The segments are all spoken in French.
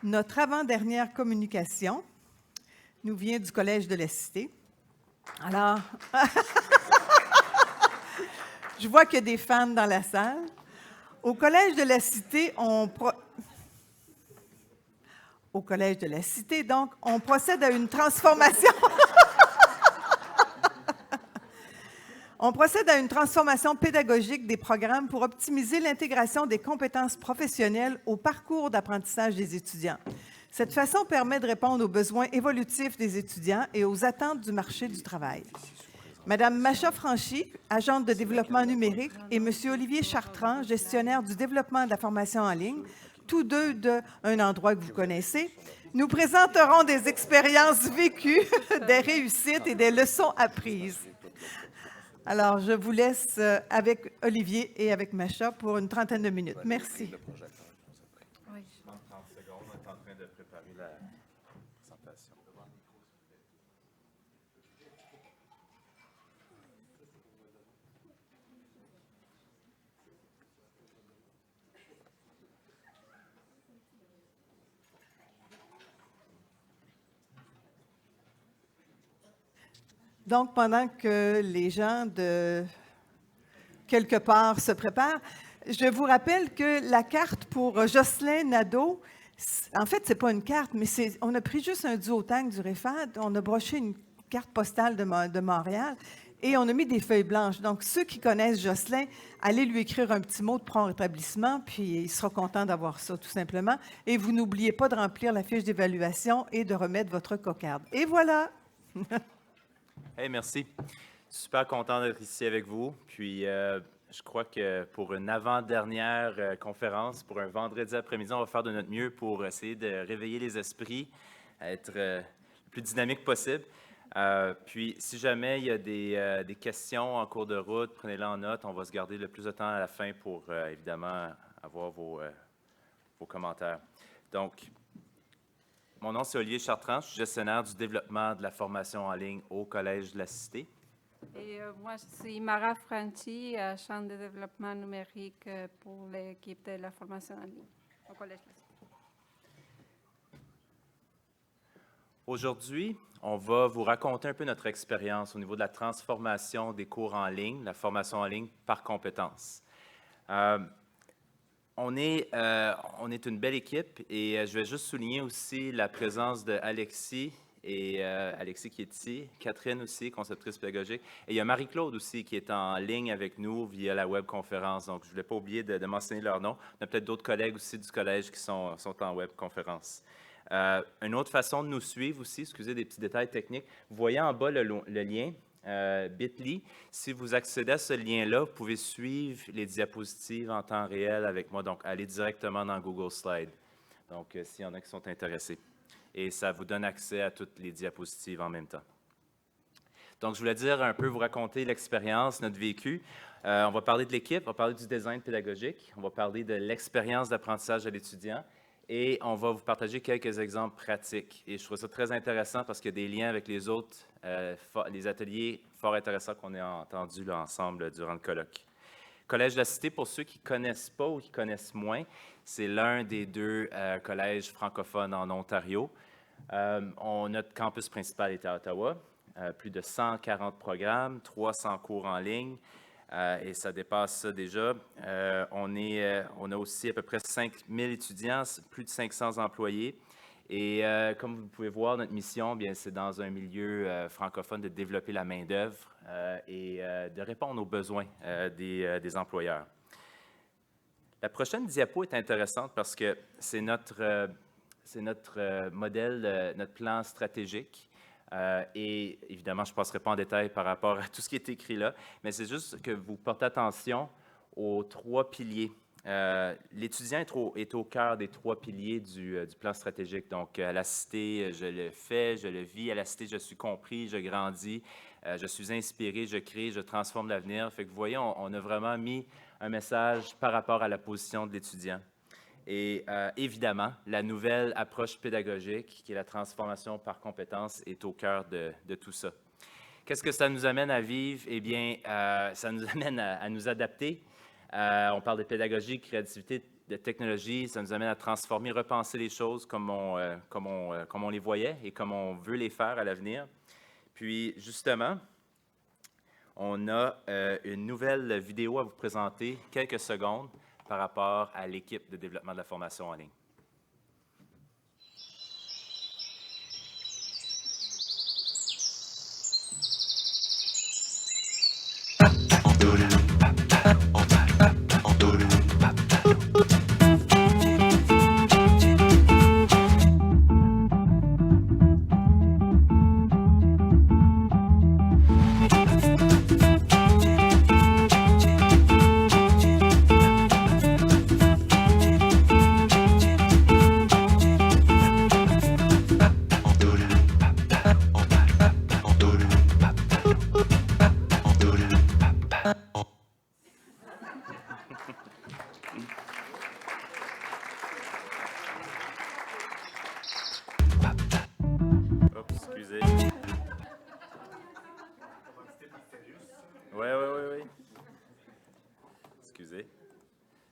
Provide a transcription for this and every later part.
Notre avant-dernière communication nous vient du Collège de la Cité. Alors, je vois qu'il y a des fans dans la salle. Au Collège de la Cité, on procède à une transformation. On procède à une transformation pédagogique des programmes pour optimiser l'intégration des compétences professionnelles au parcours d'apprentissage des étudiants. Cette façon permet de répondre aux besoins évolutifs des étudiants et aux attentes du marché du travail. Madame Macha Franchi, agente de développement numérique, et Monsieur Olivier Chartrand, gestionnaire du développement de la formation en ligne, tous deux d'un endroit que vous connaissez, nous présenteront des expériences vécues, des réussites et des leçons apprises. Alors, je vous laisse avec Olivier et avec Macha pour une trentaine de minutes. Merci. Oui. Dans 30 secondes, on est en train de préparer la présentation. Donc, pendant que les gens de quelque part se préparent, je vous rappelle que la carte pour Jocelyn Nadeau, en fait, ce n'est pas une carte, mais on a pris juste un duotang du REFAD, on a broché une carte postale de Montréal et on a mis des feuilles blanches. Donc, ceux qui connaissent Jocelyn, allez lui écrire un petit mot de prompt rétablissement, puis il sera content d'avoir ça, tout simplement. Et vous n'oubliez pas de remplir la fiche d'évaluation et de remettre votre cocarde. Et voilà! Hey, merci. Super content d'être ici avec vous. Puis, je crois que pour une avant-dernière conférence, pour un vendredi après-midi, on va faire de notre mieux pour essayer de réveiller les esprits, être le plus dynamique possible. Puis, si jamais il y a des questions en cours de route, prenez-les en note. On va se garder le plus de temps à la fin pour, évidemment, avoir vos commentaires. Donc, mon nom, c'est Olivier Chartrand. Je suis gestionnaire du développement de la formation en ligne au Collège de la Cité. Et moi, je suis Mara Franchi, agente de développement numérique pour l'équipe de la formation en ligne au Collège de la Cité. Aujourd'hui, on va vous raconter un peu notre expérience au niveau de la transformation des cours en ligne, la formation en ligne par compétences. On est une belle équipe et je vais juste souligner aussi la présence de Alexis et Alexis qui est ici, Catherine aussi, conceptrice pédagogique, et il y a Marie-Claude aussi qui est en ligne avec nous via la webconférence. Donc, je ne voulais pas oublier de mentionner leur nom. On a peut-être d'autres collègues aussi du collège qui sont en webconférence. Une autre façon de nous suivre aussi, excusez des petits détails techniques, vous voyez en bas le lien. Bit.ly. Si vous accédez à ce lien-là, vous pouvez suivre les diapositives en temps réel avec moi. Donc, allez directement dans Google Slides. Donc, s'il y en a qui sont intéressés. Et ça vous donne accès à toutes les diapositives en même temps. Donc, je voulais dire un peu, vous raconter l'expérience, notre vécu. On va parler de l'équipe, on va parler du design pédagogique, on va parler de l'expérience d'apprentissage à l'étudiant. Et on va vous partager quelques exemples pratiques. Et je trouve ça très intéressant parce qu'il y a des liens avec les autres, les ateliers fort intéressants qu'on a entendus là, ensemble durant le colloque. Collège de la Cité, pour ceux qui ne connaissent pas ou qui connaissent moins, c'est l'un des deux collèges francophones en Ontario. Notre campus principal est à Ottawa. Plus de 140 programmes, 300 cours en ligne. Et ça dépasse ça déjà. On a aussi à peu près 5000 étudiants, plus de 500 employés. Et comme vous pouvez voir, notre mission, bien, c'est dans un milieu francophone de développer la main-d'œuvre et de répondre aux besoins des employeurs. La prochaine diapo est intéressante parce que c'est notre modèle, notre plan stratégique. Et évidemment, je ne passerai pas en détail par rapport à tout ce qui est écrit là, mais c'est juste que vous portez attention aux 3 piliers. L'étudiant est au cœur des 3 piliers du plan stratégique. Donc, à la Cité, je le fais, je le vis. À la Cité, je suis compris, je grandis, je suis inspiré, je crée, je transforme l'avenir. Fait que vous voyez, on a vraiment mis un message par rapport à la position de l'étudiant. Et évidemment, la nouvelle approche pédagogique, qui est la transformation par compétences, est au cœur de tout ça. Qu'est-ce que ça nous amène à vivre? Eh bien, ça nous amène à nous adapter. On parle de pédagogie, créativité, de technologie, ça nous amène à transformer, repenser les choses comme on les voyait et comme on veut les faire à l'avenir. Puis, justement, on a une nouvelle vidéo à vous présenter, quelques secondes, par rapport à l'équipe de développement de la formation en ligne. Oups, excusez. Oui. Excusez.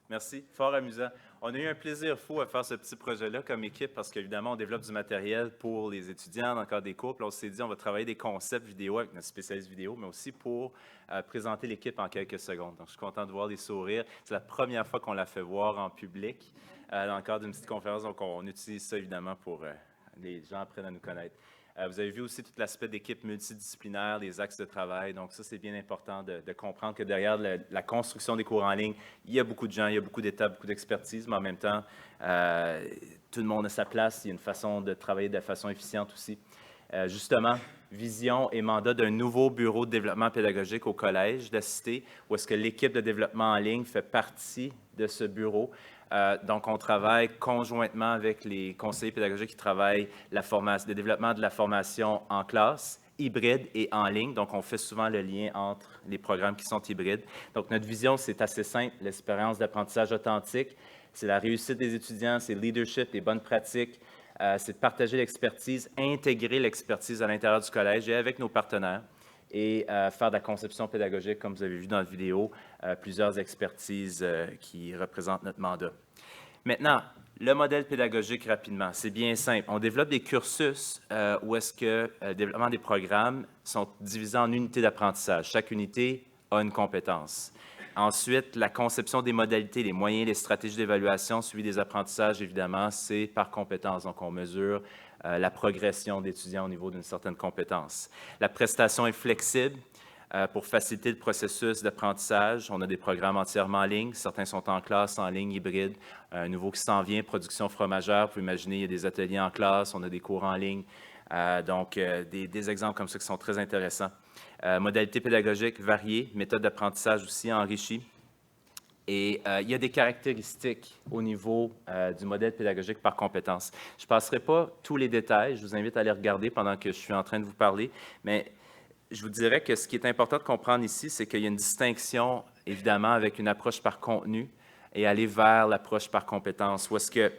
Merci, fort amusant. On a eu un plaisir fou à faire ce petit projet-là comme équipe parce qu'évidemment, on développe du matériel pour les étudiants dans le cadre des cours. Puis on s'est dit, on va travailler des concepts vidéo avec notre spécialiste vidéo, mais aussi pour présenter l'équipe en quelques secondes. Donc, je suis content de voir les sourires. C'est la première fois qu'on la fait voir en public dans le cadre d'une petite conférence. Donc, on utilise ça évidemment pour les gens apprennent à nous connaître. Vous avez vu aussi tout l'aspect d'équipe multidisciplinaire, les axes de travail. Donc, ça, c'est bien important de comprendre que derrière la construction des cours en ligne, il y a beaucoup de gens, il y a beaucoup d'étapes, beaucoup d'expertise, mais en même temps, tout le monde a sa place. Il y a une façon de travailler de façon efficiente aussi. Justement, vision et mandat d'un nouveau bureau de développement pédagogique au collège de la Cité, où est-ce que l'équipe de développement en ligne fait partie de ce bureau. Donc, on travaille conjointement avec les conseillers pédagogiques qui travaillent le développement de la formation en classe, hybride et en ligne. Donc, on fait souvent le lien entre les programmes qui sont hybrides. Donc, notre vision, c'est assez simple, l'expérience d'apprentissage authentique. C'est la réussite des étudiants, c'est le leadership, les bonnes pratiques, c'est de partager l'expertise, intégrer l'expertise à l'intérieur du collège et avec nos partenaires et faire de la conception pédagogique, comme vous avez vu dans la vidéo, plusieurs expertises qui représentent notre mandat. Maintenant, le modèle pédagogique rapidement, c'est bien simple. On développe des cursus où est-ce que le développement des programmes sont divisés en unités d'apprentissage. Chaque unité a une compétence. Ensuite, la conception des modalités, les moyens, les stratégies d'évaluation, suivi des apprentissages, évidemment, c'est par compétence. Donc, on mesure la progression d'étudiants au niveau d'une certaine compétence. La prestation est flexible pour faciliter le processus d'apprentissage. On a des programmes entièrement en ligne. Certains sont en classe, en ligne, hybride. Un nouveau qui s'en vient, production fromagère. Vous pouvez imaginer, il y a des ateliers en classe, on a des cours en ligne. Donc, des exemples comme ça qui sont très intéressants. Modalités pédagogiques variées, méthodes d'apprentissage aussi enrichies. Et il y a des caractéristiques au niveau du modèle pédagogique par compétence. Je ne passerai pas tous les détails, je vous invite à les regarder pendant que je suis en train de vous parler, mais je vous dirais que ce qui est important de comprendre ici, c'est qu'il y a une distinction, évidemment, avec une approche par contenu et aller vers l'approche par compétence, où est-ce que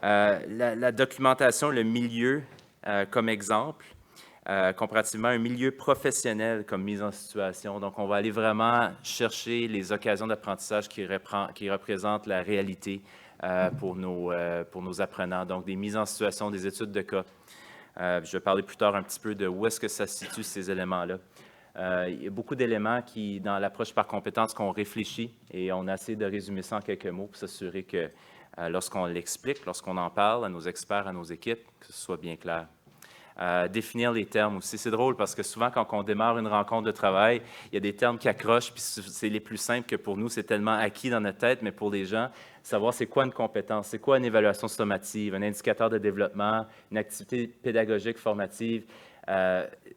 la documentation, le milieu, comme exemple, comparativement à un milieu professionnel comme mise en situation. Donc, on va aller vraiment chercher les occasions d'apprentissage qui représentent la réalité pour nos apprenants. Donc, des mises en situation, des études de cas. Je vais parler plus tard un petit peu de où est-ce que ça se situe, ces éléments-là. Il y a beaucoup d'éléments qui, dans l'approche par compétence, qu'on réfléchit et on a essayé de résumer ça en quelques mots pour s'assurer que lorsqu'on l'explique, lorsqu'on en parle à nos experts, à nos équipes, que ce soit bien clair. Définir les termes aussi. C'est drôle parce que souvent, quand on démarre une rencontre de travail, il y a des termes qui accrochent, puis c'est les plus simples que pour nous, c'est tellement acquis dans notre tête, mais pour les gens, savoir c'est quoi une compétence, c'est quoi une évaluation sommative, un indicateur de développement, une activité pédagogique formative.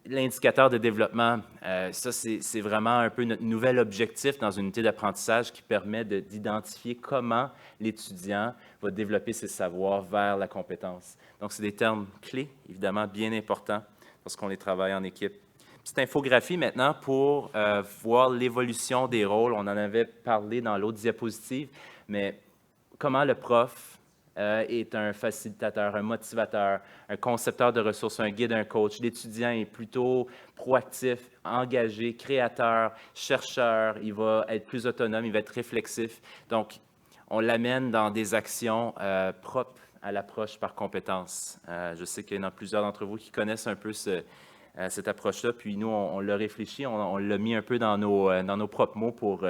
L'indicateur de développement, ça, c'est vraiment un peu notre nouvel objectif dans une unité d'apprentissage qui permet d'identifier comment l'étudiant va développer ses savoirs vers la compétence. Donc, c'est des termes clés, évidemment, bien importants lorsqu'on les travaille en équipe. Petite infographie maintenant pour voir l'évolution des rôles. On en avait parlé dans l'autre diapositive, mais comment le prof est un facilitateur, un motivateur, un concepteur de ressources, un guide, un coach. L'étudiant est plutôt proactif, engagé, créateur, chercheur. Il va être plus autonome, il va être réflexif. Donc, on l'amène dans des actions propres à l'approche par compétences. Je sais qu'il y en a plusieurs d'entre vous qui connaissent un peu cette approche-là, puis nous, on l'a réfléchi, on l'a mis un peu dans nos propres mots pour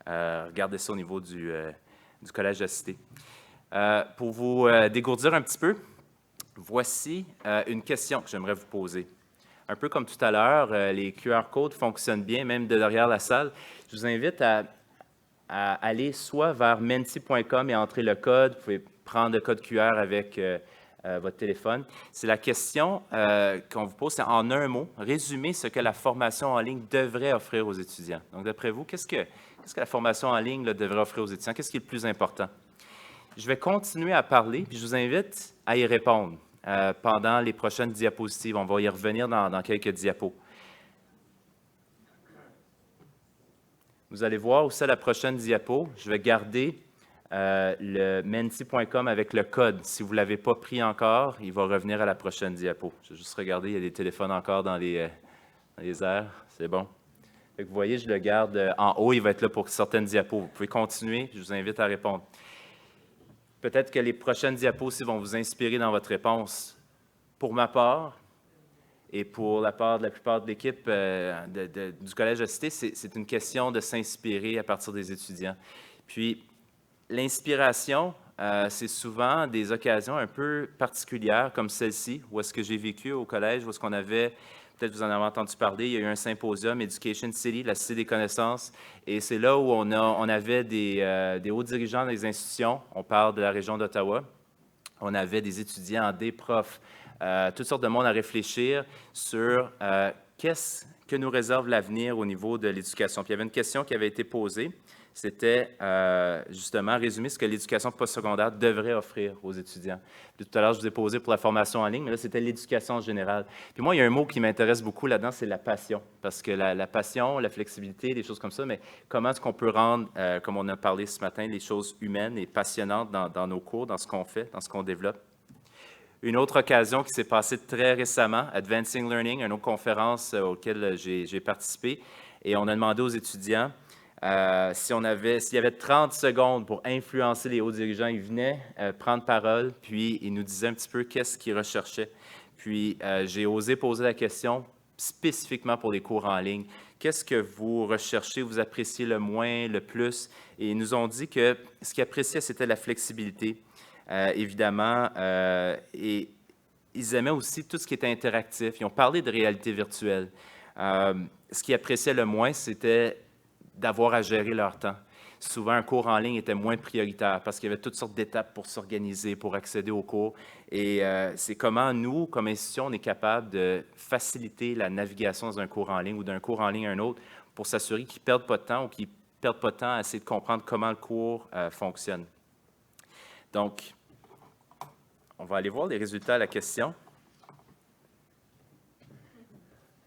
regarder ça au niveau du Collège de la Cité. Pour vous dégourdir un petit peu, voici une question que j'aimerais vous poser. Un peu comme tout à l'heure, les QR codes fonctionnent bien, même de derrière la salle. Je vous invite à aller soit vers menti.com et entrer le code. Vous pouvez prendre le code QR avec votre téléphone. C'est la question qu'on vous pose, c'est en un mot, résumer ce que la formation en ligne devrait offrir aux étudiants. Donc, d'après vous, qu'est-ce que la formation en ligne là, devrait offrir aux étudiants? Qu'est-ce qui est le plus important? Je vais continuer à parler, puis je vous invite à y répondre pendant les prochaines diapositives. On va y revenir dans quelques diapos. Vous allez voir aussi à la prochaine diapo, je vais garder le menti.com avec le code. Si vous ne l'avez pas pris encore, il va revenir à la prochaine diapo. Je vais juste regarder, il y a des téléphones encore dans les airs. C'est bon. Fait que vous voyez, je le garde en haut, il va être là pour certaines diapos. Vous pouvez continuer, je vous invite à répondre. Peut-être que les prochaines diapos aussi vont vous inspirer dans votre réponse. Pour ma part, et pour la part de la plupart de l'équipe du Collège de Cité, c'est une question de s'inspirer à partir des étudiants. Puis, l'inspiration, c'est souvent des occasions un peu particulières comme celle-ci, où est-ce que j'ai vécu au collège, où est-ce qu'on avait, peut-être vous en avez entendu parler, il y a eu un symposium Education City, la Cité des connaissances, et c'est là où on avait des hauts dirigeants des institutions, on parle de la région d'Ottawa, on avait des étudiants, des profs, toutes sortes de monde à réfléchir sur qu'est-ce que nous réserve l'avenir au niveau de l'éducation. Puis il y avait une question qui avait été posée, c'était justement résumer ce que l'éducation postsecondaire devrait offrir aux étudiants. Puis, tout à l'heure, je vous ai posé pour la formation en ligne, mais là, c'était l'éducation en général. Puis moi, il y a un mot qui m'intéresse beaucoup là-dedans, c'est la passion. Parce que la passion, la flexibilité, des choses comme ça, mais comment est-ce qu'on peut rendre, comme on a parlé ce matin, les choses humaines et passionnantes dans nos cours, dans ce qu'on fait, dans ce qu'on développe. Une autre occasion qui s'est passée très récemment, Advancing Learning, une autre conférence auquel j'ai participé, et on a demandé aux étudiants s'il y avait 30 secondes pour influencer les hauts dirigeants. Ils venaient prendre parole, puis ils nous disaient un petit peu qu'est-ce qu'ils recherchaient. Puis j'ai osé poser la question spécifiquement pour les cours en ligne. Qu'est-ce que vous recherchez, vous appréciez le moins, le plus? Et ils nous ont dit que ce qu'ils appréciaient, c'était la flexibilité. Évidemment, et ils aimaient aussi tout ce qui était interactif. Ils ont parlé de réalité virtuelle. Ce qu'ils appréciaient le moins, c'était d'avoir à gérer leur temps. Souvent, un cours en ligne était moins prioritaire parce qu'il y avait toutes sortes d'étapes pour s'organiser, pour accéder aux cours. Et c'est comment nous, comme institution, on est capable de faciliter la navigation dans un cours en ligne ou d'un cours en ligne à un autre pour s'assurer qu'ils ne perdent pas de temps ou qu'ils ne perdent pas de temps à essayer de comprendre comment le cours fonctionne. Donc, on va aller voir les résultats à la question.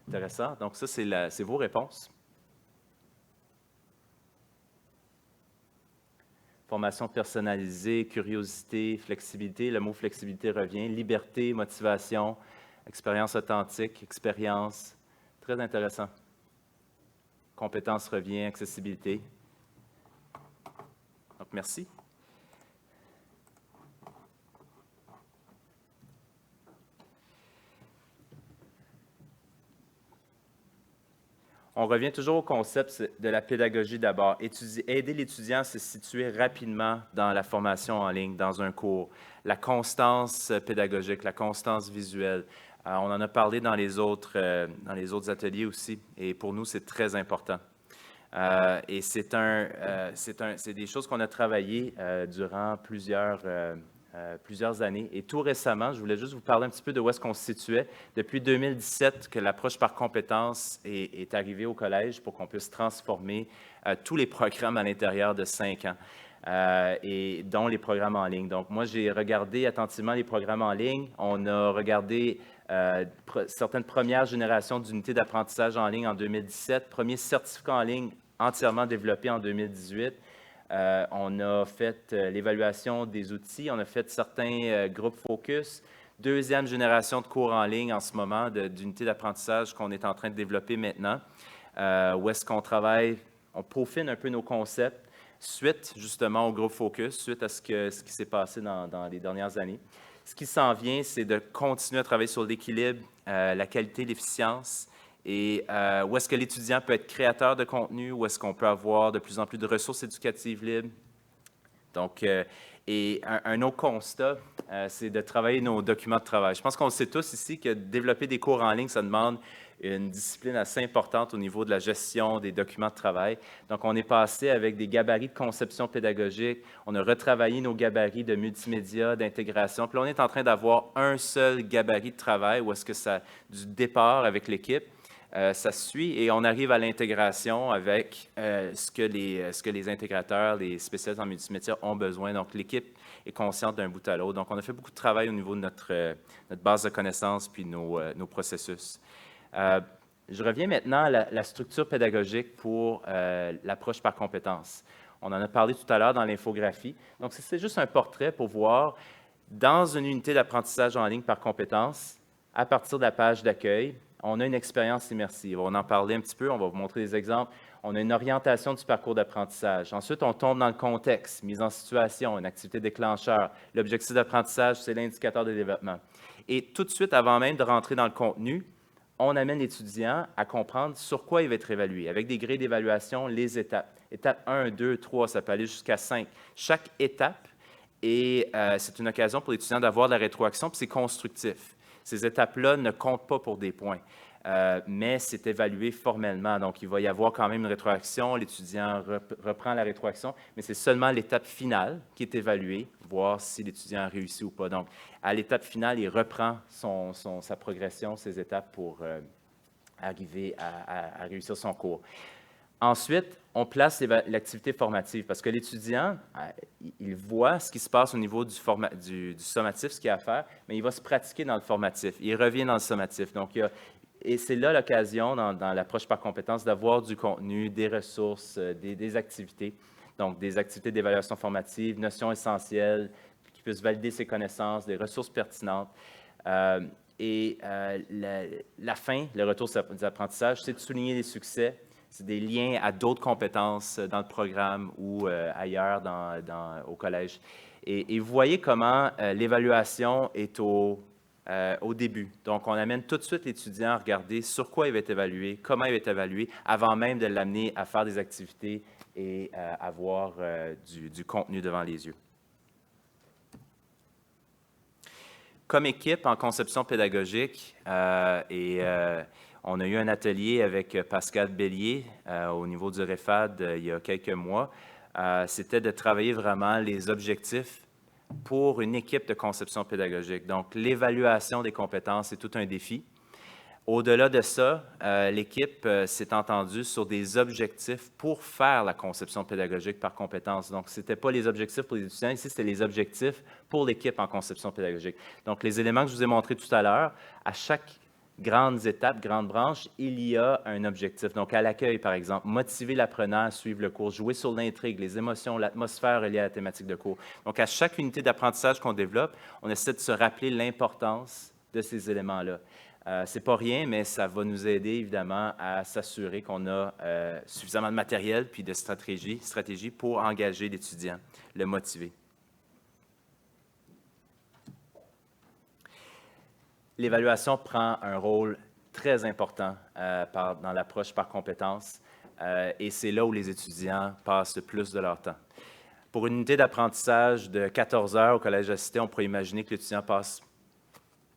Intéressant. Donc, ça, c'est vos réponses. Formation personnalisée, curiosité, flexibilité. Le mot flexibilité revient. Liberté, motivation, expérience authentique, expérience. Très intéressant. Compétence revient, accessibilité. Donc, merci. On revient toujours au concept de la pédagogie d'abord. Aider l'étudiant à se situer rapidement dans la formation en ligne, dans un cours. La constance pédagogique, la constance visuelle. On en a parlé dans les autres ateliers aussi, et pour nous, c'est très important. Et c'est des choses qu'on a travaillées durant plusieurs années. Et tout récemment, je voulais juste vous parler un petit peu de où est-ce qu'on se situait. Depuis 2017, que l'approche par compétences est arrivée au collège pour qu'on puisse transformer tous les programmes à l'intérieur de 5 ans, et dont les programmes en ligne. Donc, moi, j'ai regardé attentivement les programmes en ligne. On a regardé certaines premières générations d'unités d'apprentissage en ligne en 2017, premier certificat en ligne entièrement développé en 2018. On a fait l'évaluation des outils, on a fait certains groupes focus. Deuxième génération de cours en ligne en ce moment, d'unités d'apprentissage qu'on est en train de développer maintenant, où est-ce qu'on travaille, on peaufine un peu nos concepts suite justement au groupe Focus, suite à ce qui s'est passé dans les dernières années. Ce qui s'en vient, c'est de continuer à travailler sur l'équilibre, la qualité, l'efficience, et où est-ce que l'étudiant peut être créateur de contenu, où est-ce qu'on peut avoir de plus en plus de ressources éducatives libres. Donc, et un autre constat, c'est de travailler nos documents de travail. Je pense qu'on sait tous ici que développer des cours en ligne, ça demande une discipline assez importante au niveau de la gestion des documents de travail. Donc, on est passé avec des gabarits de conception pédagogique, on a retravaillé nos gabarits de multimédia, d'intégration. Puis là, on est en train d'avoir un seul gabarit de travail où est-ce que ça, du départ avec l'équipe, ça suit et on arrive à l'intégration avec ce que les intégrateurs, les spécialistes en multimédia ont besoin. Donc, l'équipe est consciente d'un bout à l'autre. Donc, on a fait beaucoup de travail au niveau de notre base de connaissances puis nos processus. Je reviens maintenant à la structure pédagogique pour l'approche par compétences. On en a parlé tout à l'heure dans l'infographie. Donc, c'est juste un portrait pour voir dans une unité d'apprentissage en ligne par compétences, à partir de la page d'accueil, on a une expérience immersive. On en parlait un petit peu, on va vous montrer des exemples. On a une orientation du parcours d'apprentissage. Ensuite, on tombe dans le contexte, mise en situation, une activité déclencheur. L'objectif d'apprentissage, c'est l'indicateur de développement. Et tout de suite, avant même de rentrer dans le contenu, on amène l'étudiant à comprendre sur quoi il va être évalué, avec des grilles d'évaluation, les étapes. Étape 1, 2, 3, ça peut aller jusqu'à 5. Chaque étape, c'est une occasion pour l'étudiant d'avoir de la rétroaction, puis c'est constructif. Ces étapes-là ne comptent pas pour des points, mais c'est évalué formellement. Donc, il va y avoir quand même une rétroaction, l'étudiant reprend la rétroaction, mais c'est seulement l'étape finale qui est évaluée, voir si l'étudiant a réussi ou pas. Donc, à l'étape finale, il reprend sa progression, ses étapes pour arriver à réussir son cours. Ensuite, on place l'activité formative parce que l'étudiant, il voit ce qui se passe au niveau du sommatif, ce qu'il y a à faire, mais il va se pratiquer dans le formatif. Il revient dans le sommatif. Donc, et c'est là l'occasion, dans l'approche par compétences, d'avoir du contenu, des ressources, des activités. Donc, des activités d'évaluation formative, notions essentielles, qui puissent valider ses connaissances, des ressources pertinentes. La fin, le retour des apprentissages, c'est de souligner les succès. C'est des liens à d'autres compétences dans le programme ou ailleurs au collège. Et vous voyez comment l'évaluation est au début. Donc, on amène tout de suite l'étudiant à regarder sur quoi il va être évalué, comment il va être évalué, avant même de l'amener à faire des activités et avoir du contenu devant les yeux. Comme équipe en conception pédagogique on a eu un atelier avec Pascal Bellier au niveau du REFAD il y a quelques mois. C'était de travailler vraiment les objectifs pour une équipe de conception pédagogique. Donc, l'évaluation des compétences est tout un défi. Au-delà de ça, l'équipe s'est entendue sur des objectifs pour faire la conception pédagogique par compétences. Donc, ce n'était pas les objectifs pour les étudiants, ici, c'était les objectifs pour l'équipe en conception pédagogique. Donc, les éléments que je vous ai montrés tout à l'heure, à chaque grandes étapes, grandes branches, il y a un objectif. Donc, à l'accueil, par exemple, motiver l'apprenant à suivre le cours, jouer sur l'intrigue, les émotions, l'atmosphère reliée à la thématique de cours. Donc, à chaque unité d'apprentissage qu'on développe, on essaie de se rappeler l'importance de ces éléments-là. Ce n'est pas rien, mais ça va nous aider, évidemment, à s'assurer qu'on a suffisamment de matériel puis de stratégie pour engager l'étudiant, le motiver. L'évaluation prend un rôle très important dans l'approche par compétences et c'est là où les étudiants passent le plus de leur temps. Pour une unité d'apprentissage de 14 heures au Collège de la Cité, on pourrait imaginer que l'étudiant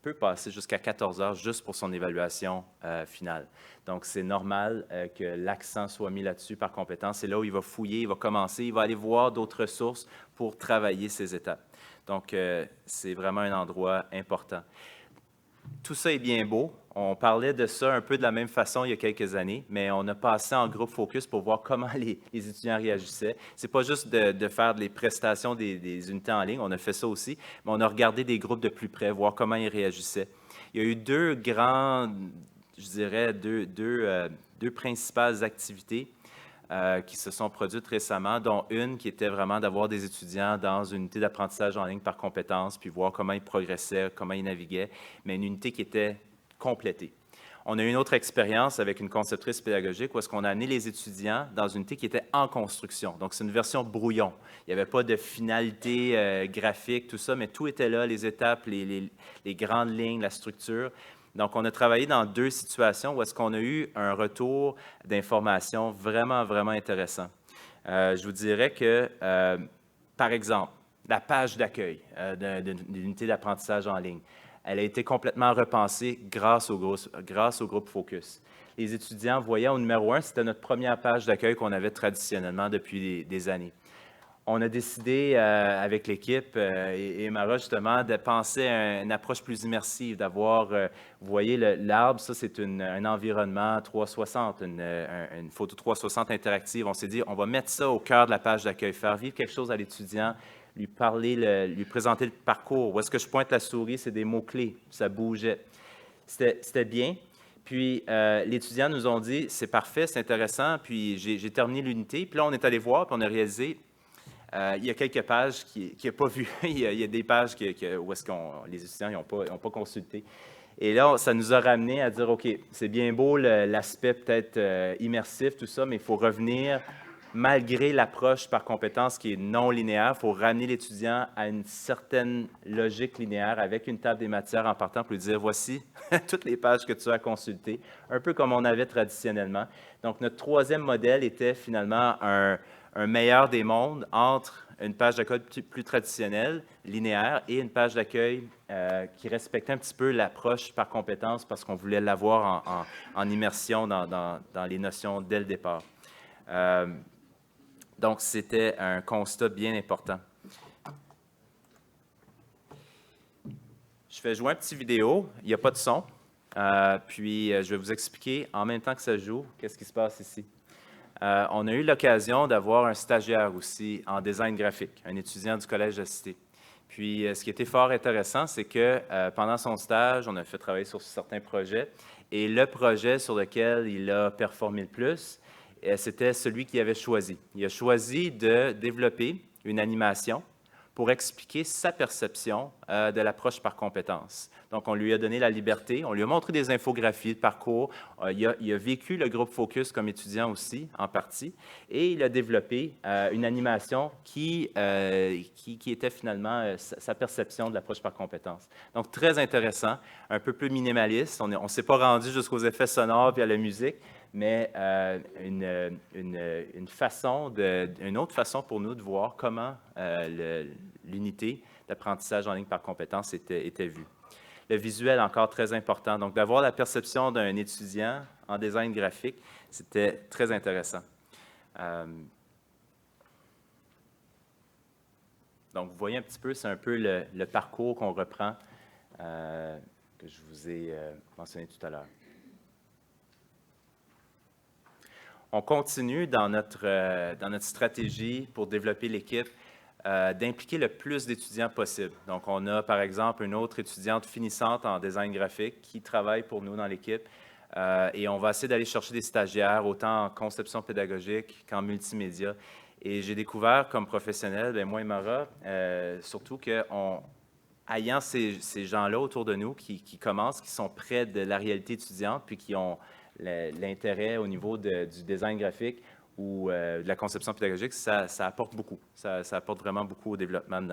peut passer jusqu'à 14 heures juste pour son évaluation finale. Donc, c'est normal que l'accent soit mis là-dessus par compétence. C'est là où il va fouiller, il va commencer, il va aller voir d'autres ressources pour travailler ces étapes. Donc, c'est vraiment un endroit important. Tout ça est bien beau. On parlait de ça un peu de la même façon il y a quelques années, mais on a passé en groupe focus pour voir comment les étudiants réagissaient. Ce n'est pas juste de faire les prestations des unités en ligne, on a fait ça aussi, mais on a regardé des groupes de plus près, voir comment ils réagissaient. Il y a eu deux principales activités qui se sont produites récemment, dont une qui était vraiment d'avoir des étudiants dans une unité d'apprentissage en ligne par compétences, puis voir comment ils progressaient, comment ils naviguaient, mais une unité qui était complétée. On a eu une autre expérience avec une conceptrice pédagogique où est-ce qu'on a amené les étudiants dans une unité qui était en construction. Donc, c'est une version brouillon. Il n'y avait pas de finalité graphique, tout ça, mais tout était là, les étapes, les grandes lignes, la structure. Donc, on a travaillé dans 2 situations où est-ce qu'on a eu un retour d'informations vraiment, vraiment intéressant. Je vous dirais que, par exemple, la page d'accueil d'une unité d'apprentissage en ligne, elle a été complètement repensée grâce au groupe Focus. Les étudiants voyaient au numéro 1, c'était notre première page d'accueil qu'on avait traditionnellement depuis des années. On a décidé avec l'équipe et Mara justement de penser à une approche plus immersive, d'avoir, vous voyez l'arbre, ça c'est un environnement 360, une photo 360 interactive. On s'est dit, on va mettre ça au cœur de la page d'accueil, faire vivre quelque chose à l'étudiant, lui parler, lui présenter le parcours. Où est-ce que je pointe la souris, c'est des mots-clés, ça bougeait. C'était bien. Puis, les étudiants nous ont dit, c'est parfait, c'est intéressant. Puis, j'ai terminé l'unité. Puis là, on est allé voir, puis on a réalisé, il y a quelques pages qu'il n'a pas vues. il y a des pages où est-ce que les étudiants n'ont pas consulté. Et là, ça nous a ramené à dire, OK, c'est bien beau l'aspect peut-être immersif, tout ça, mais il faut revenir, malgré l'approche par compétence qui est non linéaire, il faut ramener l'étudiant à une certaine logique linéaire avec une table des matières en partant pour lui dire, voici toutes les pages que tu as consultées, un peu comme on avait traditionnellement. Donc, notre 3e modèle était finalement un meilleur des mondes entre une page d'accueil plus traditionnelle, linéaire, et une page d'accueil qui respectait un petit peu l'approche par compétence parce qu'on voulait l'avoir en immersion dans les notions dès le départ. Donc, c'était un constat bien important. Je fais jouer un petit vidéo, il n'y a pas de son, puis je vais vous expliquer en même temps que ça joue, qu'est-ce qui se passe ici. On a eu l'occasion d'avoir un stagiaire aussi en design graphique, un étudiant du Collège de la Cité. Puis, ce qui était fort intéressant, c'est que pendant son stage, on a fait travailler sur certains projets, et le projet sur lequel il a performé le plus, c'était celui qu'il avait choisi. Il a choisi de développer une animation pour expliquer sa perception de l'approche par compétence. Donc, on lui a donné la liberté, on lui a montré des infographies de parcours, il a vécu le groupe Focus comme étudiant aussi, en partie, et il a développé une animation qui était finalement sa perception de l'approche par compétence. Donc, très intéressant, un peu plus minimaliste, on ne s'est pas rendu jusqu'aux effets sonores et à la musique, mais une autre façon pour nous de voir comment l'unité d'apprentissage en ligne par compétence était vue. Le visuel, encore très important. Donc, d'avoir la perception d'un étudiant en design graphique, c'était très intéressant. Donc, vous voyez un petit peu, c'est un peu le parcours qu'on reprend, que je vous ai mentionné tout à l'heure. On continue dans notre stratégie pour développer l'équipe d'impliquer le plus d'étudiants possible. Donc, on a, par exemple, une autre étudiante finissante en design graphique qui travaille pour nous dans l'équipe et on va essayer d'aller chercher des stagiaires autant en conception pédagogique qu'en multimédia. Et j'ai découvert comme professionnel, bien, moi et Mara, surtout qu'ayant ces gens-là autour de nous qui commencent, qui sont près de la réalité étudiante, puis qui ont l'intérêt au niveau du design graphique ou de la conception pédagogique, ça apporte beaucoup. Ça apporte vraiment beaucoup au développement de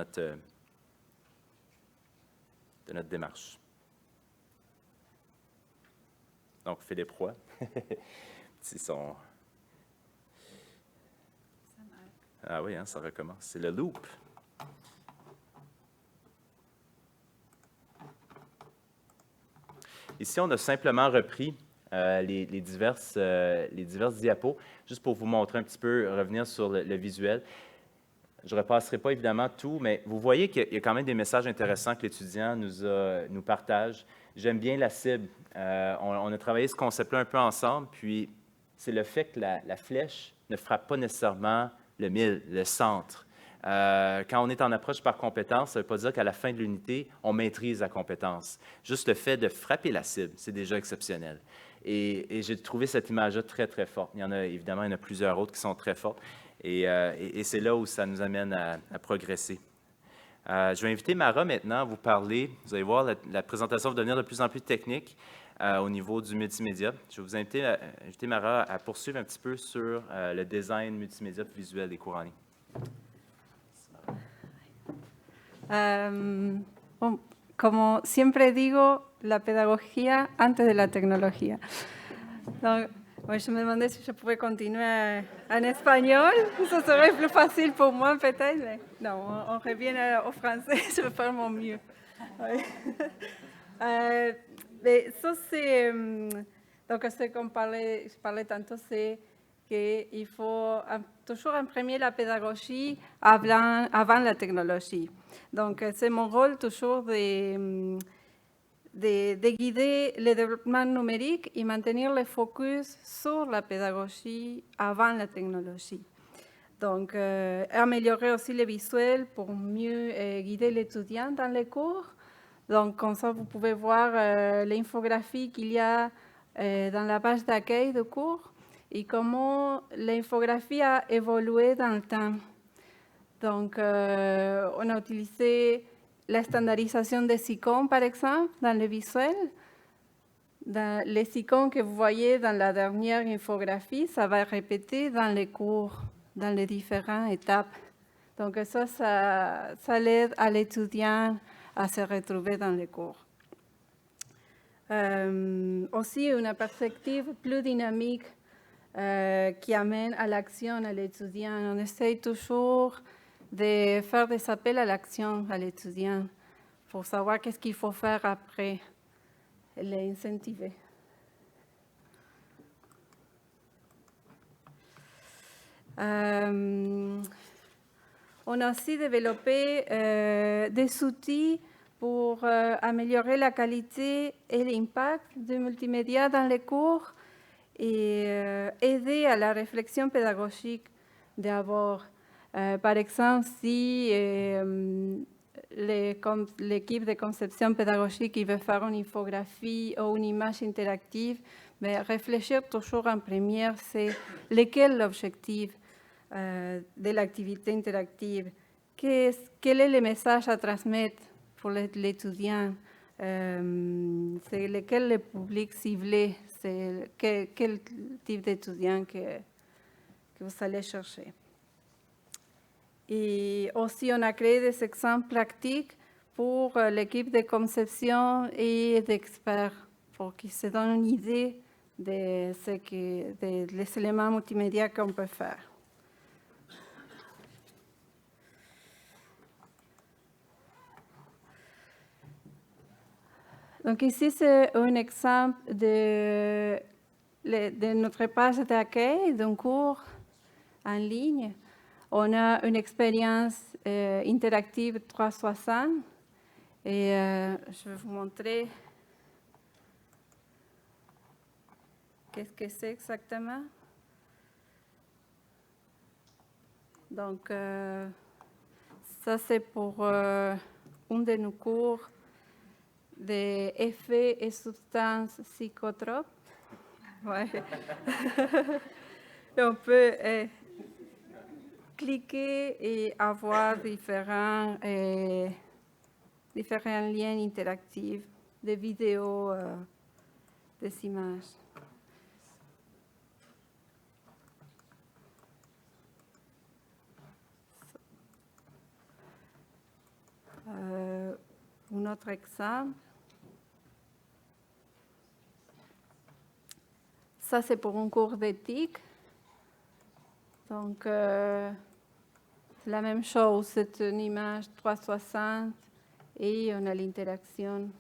notre démarche. Donc, Philippe Roy. Petit son. Ah oui, hein, ça recommence. C'est le loop. Ici, on a simplement repris les diverses diapos, juste pour vous montrer un petit peu, revenir sur le visuel. Je ne repasserai pas évidemment tout, mais vous voyez qu'il y a quand même des messages intéressants que l'étudiant nous partage. J'aime bien la cible. On a travaillé ce concept-là un peu ensemble, puis c'est le fait que la flèche ne frappe pas nécessairement le mille, le centre. Quand on est en approche par compétence, ça ne veut pas dire qu'à la fin de l'unité, on maîtrise la compétence. Juste le fait de frapper la cible, c'est déjà exceptionnel. Et j'ai trouvé cette image-là très, très forte. Évidemment, il y en a plusieurs autres qui sont très fortes. Et c'est là où ça nous amène à progresser. Je vais inviter Mara maintenant à vous parler. Vous allez voir, la présentation va devenir de plus en plus technique au niveau du multimédia. Je vais vous inviter Mara à poursuivre un petit peu sur le design multimédia visuel des cours en ligne. Bon, como siempre digo, la pedagogía antes de la tecnología. Donc, moi, je me demandais si je pouvais continuer en espagnol. Ça serait plus facile pour moi, peut-être. Mais non, on revient au français. Je vais faire mon mieux. Oui. Mais ça, c'est... donc, ce qu'on je parlais tantôt, c'est qu'il faut toujours imprimer la pédagogie avant la technologie. Donc, c'est mon rôle toujours de guider le développement numérique et maintenir le focus sur la pédagogie avant la technologie. Donc, améliorer aussi le visuel pour mieux guider l'étudiant dans les cours. Donc, comme ça, vous pouvez voir l'infographie qu'il y a dans la page d'accueil du cours et comment l'infographie a évolué dans le temps. Donc, on a utilisé la standardisation des icônes, par exemple, dans le visuel. Dans les icônes que vous voyez dans la dernière infographie, ça va répéter dans les cours, dans les différentes étapes. Donc, ça l'aide à l'étudiant à se retrouver dans les cours. Aussi, une perspective plus dynamique qui amène à l'action à l'étudiant. On essaye toujours de faire des appels à l'action à l'étudiant pour savoir qu'est-ce qu'il faut faire après et l'incentiver. On a aussi développé des outils pour améliorer la qualité et l'impact du multimédia dans les cours et aider à la réflexion pédagogique d'abord. Par exemple, si l'équipe de conception pédagogique veut faire une infographie ou une image interactive, mais réfléchir toujours en première, c'est lequel l'objectif de l'activité interactive, quel est le message à transmettre pour l'étudiant, c'est lequel le public ciblé, c'est quel type d'étudiant que vous allez chercher. Et aussi, on a créé des exemples pratiques pour l'équipe de conception et d'experts, pour qu'ils se donnent une idée des éléments multimédia qu'on peut faire. Donc ici, c'est un exemple de notre page d'accueil d'un cours en ligne. On a une expérience interactive 360 et je vais vous montrer qu'est-ce que c'est exactement. Donc, ça c'est pour un de nos cours des effets et substances psychotropes. Ouais. On peut cliquer et avoir différents liens interactifs, des vidéos, des images. Un autre exemple. Ça, c'est pour un cours d'éthique. Donc, c'est la même chose, c'est une image 360 et on a l'interaction.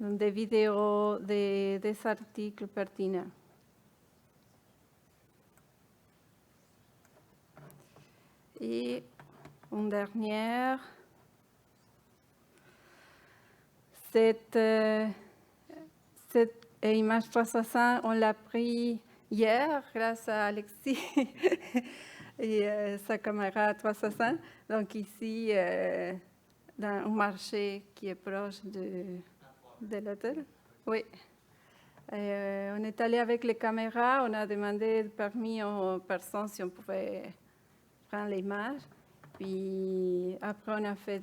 Des vidéos, des articles pertinents. Et une dernière. Cette image 360, on l'a pris hier grâce à Alexis et sa caméra 360. Donc ici, dans un marché qui est proche de l'hôtel. Oui. On est allé avec les caméras, on a demandé permis aux personnes si on pouvait prendre l'image. Puis après, on a fait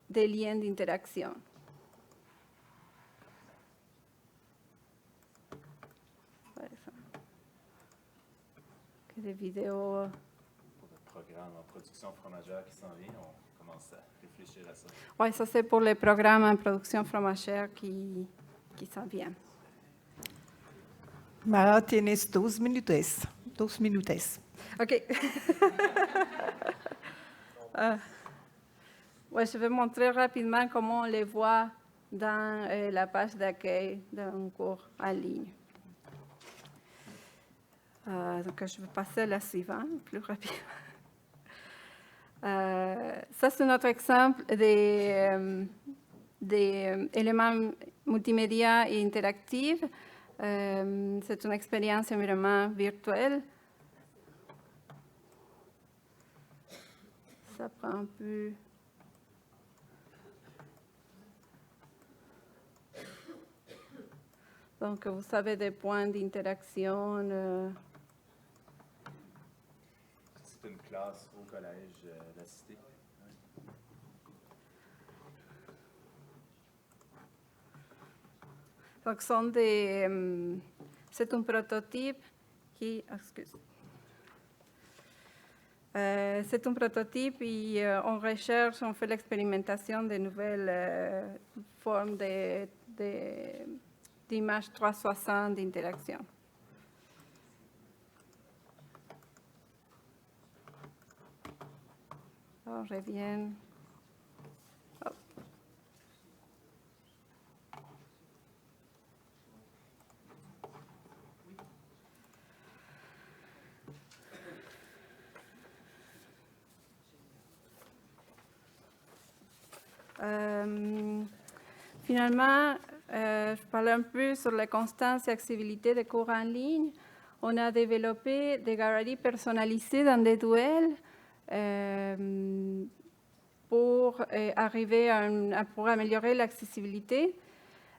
des liens d'interaction. Par exemple. Des vidéos. Pour le programme en production fromagère qui s'en vient, on commence à réfléchir à ça. Oui, ça c'est pour les programmes en production fromagère qui s'en viennent. Mara, tienes 2 minutos. 2 minutos. OK. Ouais, je vais montrer rapidement comment on les voit dans la page d'accueil d'un cours en ligne. Donc, je vais passer à la suivante, plus rapidement. Ça, c'est notre exemple des éléments multimédia et interactifs. C'est une expérience vraiment virtuelle. Ça prend un peu... Donc, vous avez des points d'interaction. C'est une classe au collège La Cité. Donc, c'est un prototype qui... Excuse. C'est un prototype et on recherche, on fait l'expérimentation de nouvelles formes d'images 360 d'interaction. On revient. Hop. Finalement, je parle un peu sur la constance et accessibilité des cours en ligne. On a développé des galeries personnalisées dans des duels pour arriver pour améliorer l'accessibilité.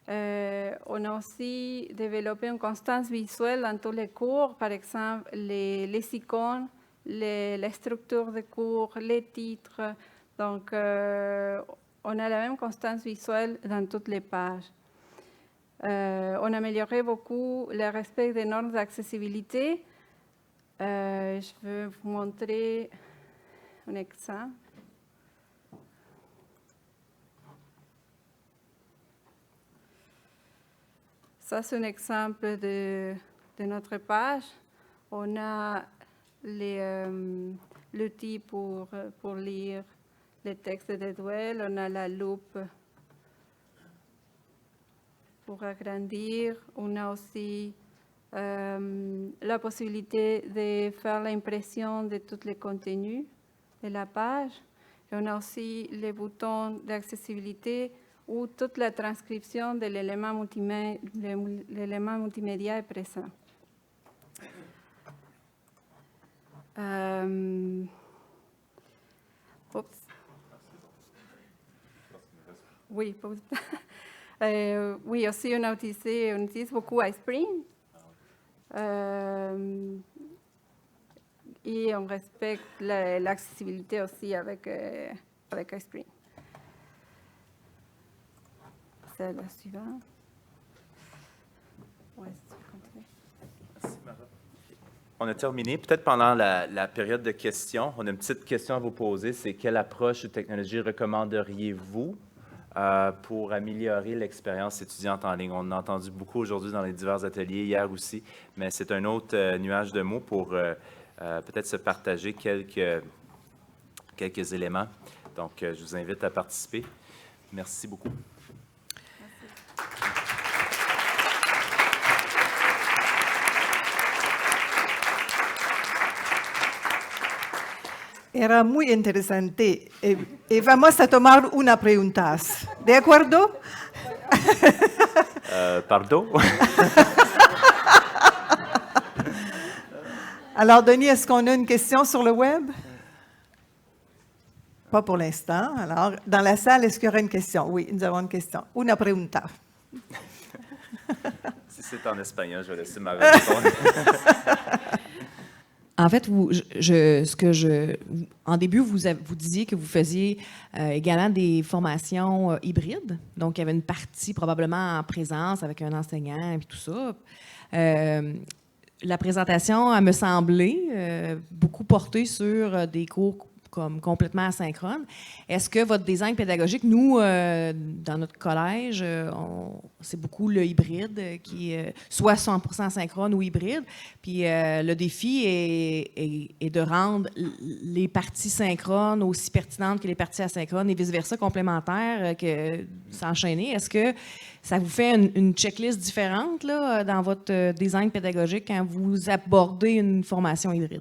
On a aussi développé une constance visuelle dans tous les cours, par exemple les icônes, la structure des cours, les titres. Donc, on a la même constance visuelle dans toutes les pages. On a amélioré beaucoup le respect des normes d'accessibilité. Je vais vous montrer un exemple. Ça, c'est un exemple de notre page. On a l'outil pour lire les textes des duels. On a la loupe pour agrandir. On a aussi la possibilité de faire l'impression de tous les contenus de la page. Et on a aussi les boutons d'accessibilité où toute la transcription de l'élément multimédia est présent. Oups. Oui, oui, aussi on utilise beaucoup iSpring. Et on respecte l'accessibilité aussi avec iSpring. C'est la suivante. Ouais, si tu veux continuer. Merci, Mara. On a terminé. Peut-être pendant la période de questions, on a une petite question à vous poser. C'est quelle approche ou technologie recommanderiez-vous pour améliorer l'expérience étudiante en ligne? On en a entendu beaucoup aujourd'hui dans les divers ateliers, hier aussi, mais c'est un autre nuage de mots pour peut-être se partager quelques éléments. Donc, je vous invite à participer. Merci beaucoup. Era muy interesante. Vamos a tomar una preguntas. ¿De acuerdo? Pardon? Alors, Denis, est-ce qu'on a une question sur le web? Pas pour l'instant. Alors, dans la salle, est-ce qu'il y aura une question? Oui, nous avons une question. Una pregunta. Si c'est en espagnol, je vais laisser ma répondre. En fait, en début, vous disiez que vous faisiez également des formations hybrides. Donc, il y avait une partie probablement en présence avec un enseignant et tout ça. La présentation, elle me semblait beaucoup portée sur des cours comme complètement asynchrone. Est-ce que votre design pédagogique, nous, dans notre collège, c'est beaucoup le hybride, qui est soit 100% synchrone ou hybride. Puis le défi est de rendre les parties synchrones aussi pertinentes que les parties asynchrones et vice-versa, complémentaires, que s'enchaîner. Est-ce que ça vous fait une checklist différente là, dans votre design pédagogique quand vous abordez une formation hybride?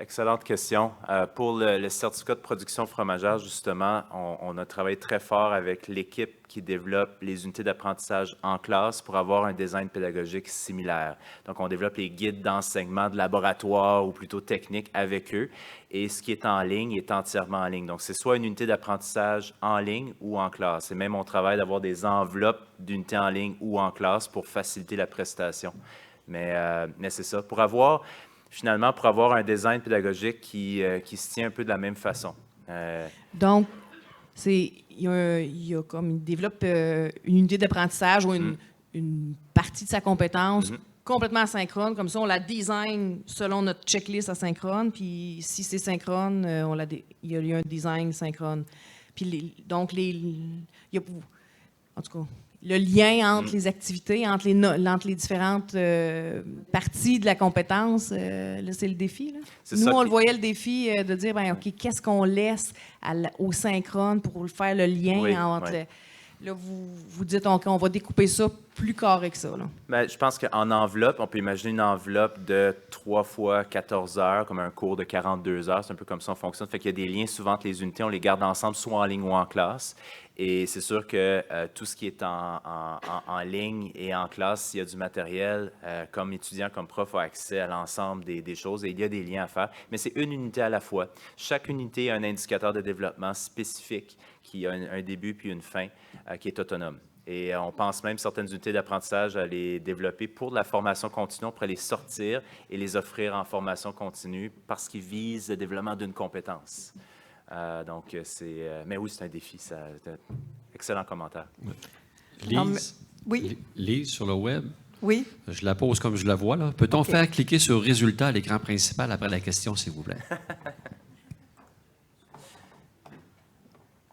Excellente question. Pour le certificat de production fromagère, justement, on a travaillé très fort avec l'équipe qui développe les unités d'apprentissage en classe pour avoir un design pédagogique similaire. Donc, on développe les guides d'enseignement de laboratoire ou plutôt technique avec eux. Et ce qui est en ligne est entièrement en ligne. Donc, c'est soit une unité d'apprentissage en ligne ou en classe. Et même, on travaille d'avoir des enveloppes d'unités en ligne ou en classe pour faciliter la prestation. Mais c'est ça. Finalement, pour avoir un design pédagogique qui se tient un peu de la même façon. Donc, il développe une unité d'apprentissage ou une partie de sa compétence complètement asynchrone. Comme ça, on la design selon notre checklist asynchrone. Puis, si c'est synchrone, il y a un design synchrone. Puis, en tout cas, le lien entre les activités, entre les différentes parties de la compétence, là, c'est le défi. Là. Nous, on le voyait, le défi de dire, bien, OK, qu'est-ce qu'on laisse au synchrone pour faire le lien entre... Là, vous dites, OK, on va découper ça plus carré que ça. Là. Bien, je pense qu'en enveloppe, on peut imaginer une enveloppe de 3 fois 14 heures, comme un cours de 42 heures. C'est un peu comme ça on fonctionne. Fait qu'il y a des liens souvent entre les unités. On les garde ensemble, soit en ligne ou en classe. Et c'est sûr que tout ce qui est en ligne et en classe, s'il y a du matériel, comme étudiant, comme prof, a accès à l'ensemble des choses et il y a des liens à faire. Mais c'est une unité à la fois. Chaque unité a un indicateur de développement spécifique qui a un début puis une fin qui est autonome. Et on pense même certaines unités d'apprentissage à les développer pour de la formation continue. On pourrait les sortir et les offrir en formation continue parce qu'ils visent le développement d'une compétence. Donc, mais oui, c'est un défi. C'est un excellent commentaire. Lise, oui. Lise, sur le web, oui. Je la pose comme je la vois. Là. Peut-on faire cliquer sur « Résultat » à l'écran principal après la question, s'il vous plaît?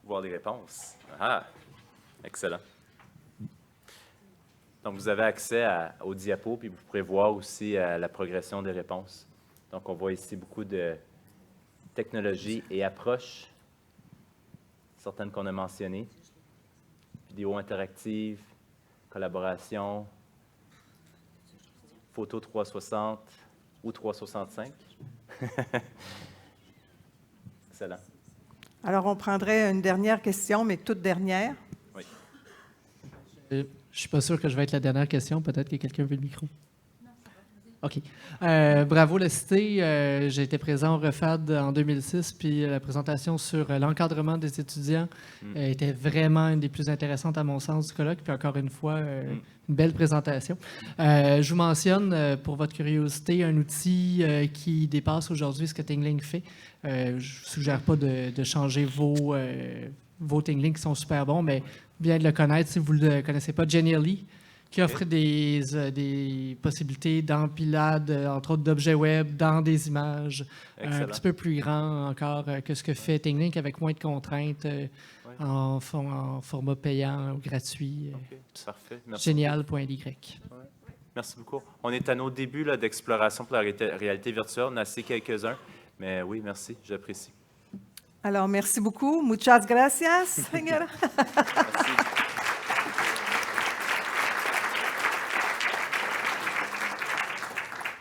Voir les réponses. Ah, excellent. Donc, vous avez accès aux diapos, puis vous pourrez voir aussi la progression des réponses. Donc, on voit ici beaucoup de technologies et approches, certaines qu'on a mentionnées. Vidéo interactive, collaboration, photo 360 ou 365. Excellent. Alors, on prendrait une dernière question, mais toute dernière. Oui. Je ne suis pas sûr que je vais être la dernière question. Peut-être que quelqu'un veut le micro. OK. Bravo, la Cité. J'ai été présent au REFAD en 2006, puis la présentation sur l'encadrement des étudiants était vraiment une des plus intéressantes à mon sens du colloque. Puis encore une fois, une belle présentation. Je vous mentionne, pour votre curiosité, un outil qui dépasse aujourd'hui ce que Tingling fait. Je ne vous suggère pas de changer vos Tingling qui sont super bons, mais bien de le connaître si vous ne le connaissez pas. Genially, qui offre des possibilités d'empilade, entre autres d'objets web, dans des images, un petit peu plus grand encore que ce que fait Tingling, avec moins de contraintes en format payant ou gratuit. Parfait. Génial.ly. Merci beaucoup. On est à nos débuts d'exploration pour la réalité virtuelle. On a assez quelques-uns, mais oui, merci, j'apprécie. Alors, merci beaucoup. Muchas gracias, señora.